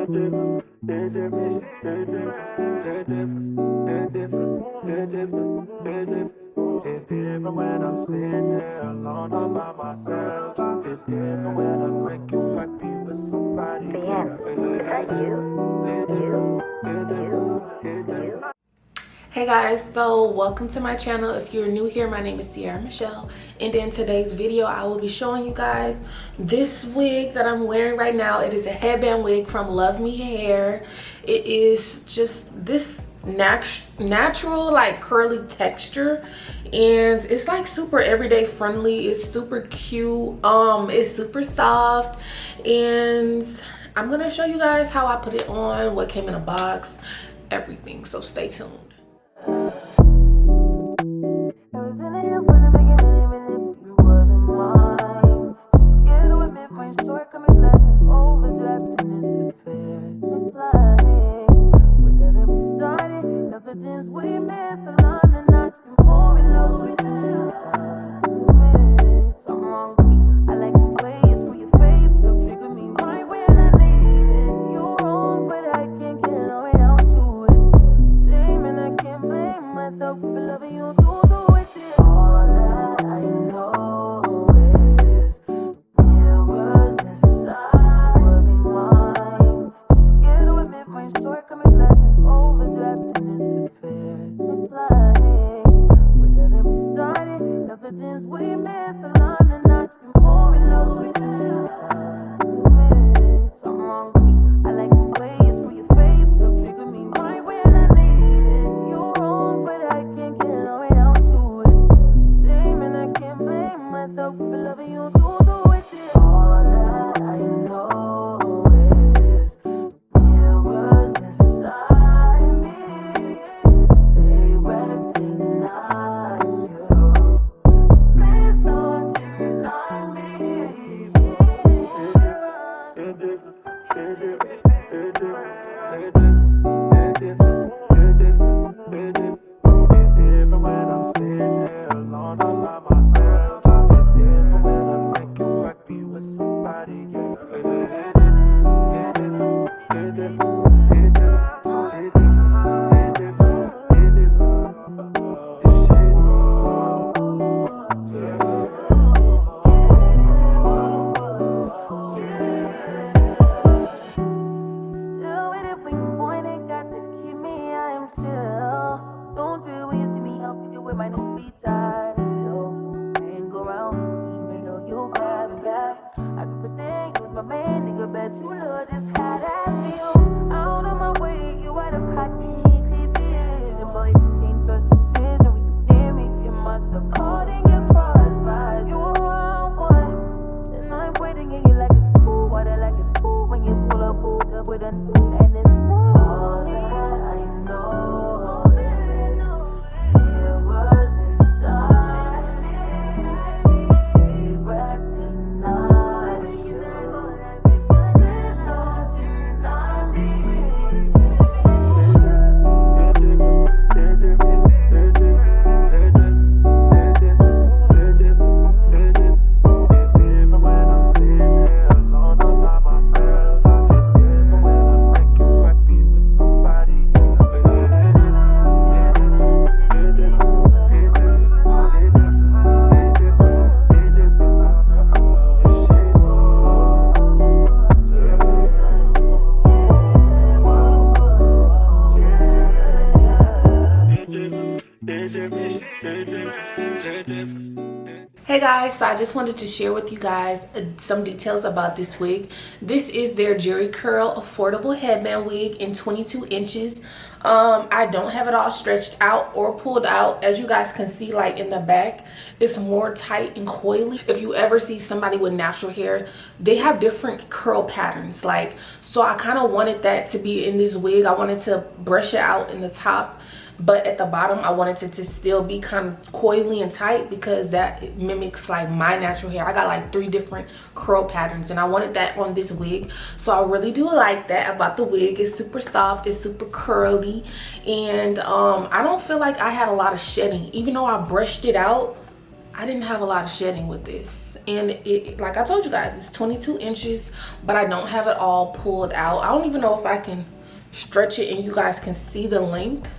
different when I'm sitting there alone all by myself. It's different when I think you might be with somebody. Hey guys, so welcome to my channel. If you're new here, my name is Ciera Michelle, and in today's video I will be showing you guys this wig that I'm wearing right now. It is a headband wig from Luvmehair. It is just this natural like curly texture, and it's like super everyday friendly. It's super cute, it's super soft, and I'm gonna show you guys how I put it on, what came in a box, everything, so stay tuned. Hey guys, so I just wanted to share with you guys some details about this wig. This is their Jurry Curl Affordable Headband Wig in 22 inches. I don't have it all stretched out or pulled out. As you guys can see, like in the back, it's more tight and coily. If you ever see somebody with natural hair, they have different curl patterns. So I kind of wanted that to be in this wig. I wanted to brush it out in the top, but at the bottom I wanted it to still be kind of coily and tight because that mimics like my natural hair. I got like 3 different curl patterns and I wanted that on this wig. So I really do like that about the wig. It's super soft, it's super curly, and I don't feel like I had a lot of shedding. Even though I brushed it out, I didn't have a lot of shedding with this. and it, like I told you guys, it's 22 inches, but I don't have it all pulled out. I don't even know if I can stretch it and you guys can see the length.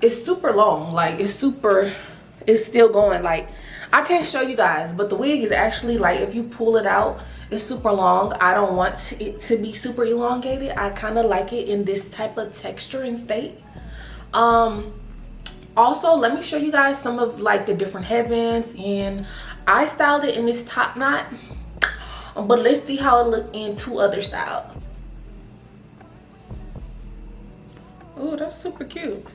It's super long, like it's still going. Like I can't show you guys, but the wig is actually, like, if you pull it out, it's super long. I don't want it to be super elongated. I kind of like it in this type of texture and state. Also, let me show you guys some of like the different headbands, and I styled it in this top knot, but let's see how it look in 2 other styles. Oh, that's super cute.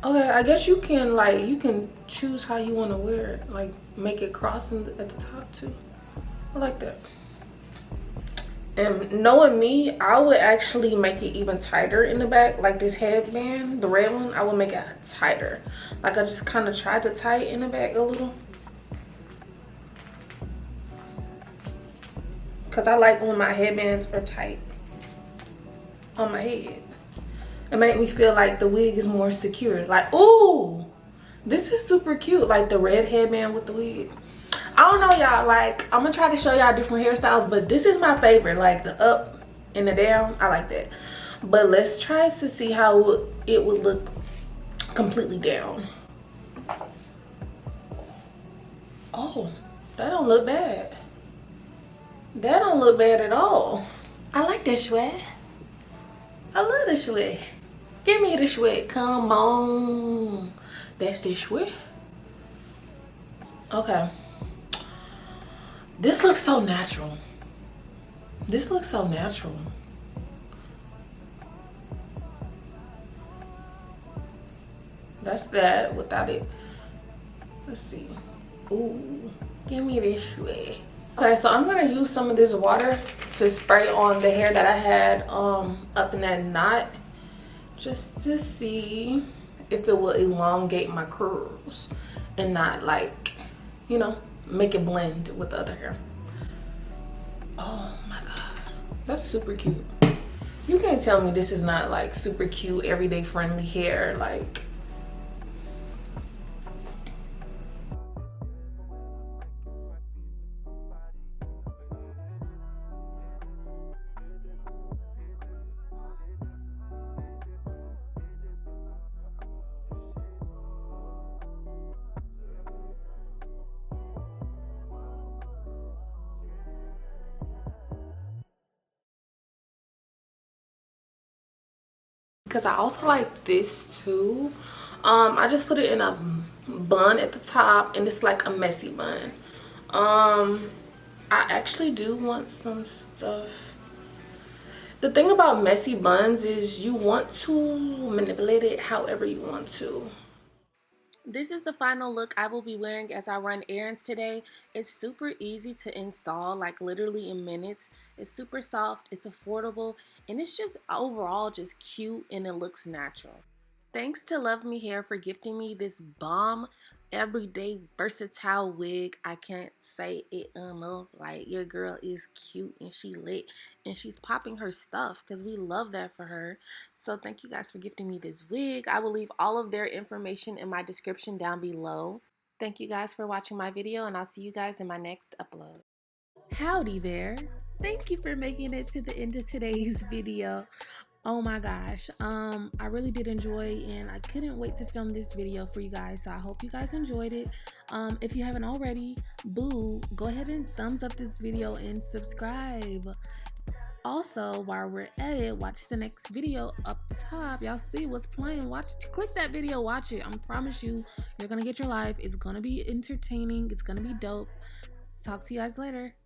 Okay, I guess you can, like, you can choose how you want to wear it, like make it cross at the top too. I like that. And knowing me, I would actually make it even tighter in the back. Like this headband, the red one, I would make it tighter. Like I just kind of tried to tie it in the back a little, because I like when my headbands are tight on my head. It made me feel like the wig is more secure. Like, ooh, this is super cute. Like the red headband with the wig. I don't know, y'all. Like, I'm gonna try to show y'all different hairstyles, but this is my favorite. Like the up and the down, I like that. But let's try to see how it would look completely down. Oh, that don't look bad. That don't look bad at all. I like that sweat. I love the sweat. Give me the sweat. Come on. That's the sweat. Okay. This looks so natural. This looks so natural. That's that without it. Let's see. Ooh, give me this sweat. Okay, so I'm gonna use some of this water to spray on the hair that I had up in that knot, just to see if it will elongate my curls and not, like, you know, make it blend with the other hair. Oh my god, that's super cute. You can't tell me this is not like super cute, everyday friendly hair. Like, because I also like this too. I just put it in a bun at the top, and it's like a messy bun. I actually do want some stuff. The thing about messy buns is you want to manipulate it however you want to. This is the final look I will be wearing as I run errands today. It's super easy to install, like literally in minutes. It's super soft, it's affordable, and it's just overall just cute, and it looks natural. Thanks to Luvmehair for gifting me this bomb, everyday, versatile wig. I can't say it enough. Like, your girl is cute and she lit and she's popping her stuff, because we love that for her. So thank you guys for gifting me this wig. I will leave all of their information in my description down below. Thank you guys for watching my video, and I'll see you guys in my next upload. Howdy there. Thank you for making it to the end of today's video. Oh my gosh, I really did enjoy, and I couldn't wait to film this video for you guys, so I hope you guys enjoyed it. If you haven't already, boo, go ahead and thumbs up this video and subscribe. Also, while we're at it, watch the next video up top. Y'all see what's playing. Click that video, watch it. I promise you, you're gonna get your life. It's gonna be entertaining, it's gonna be dope. Talk to you guys later.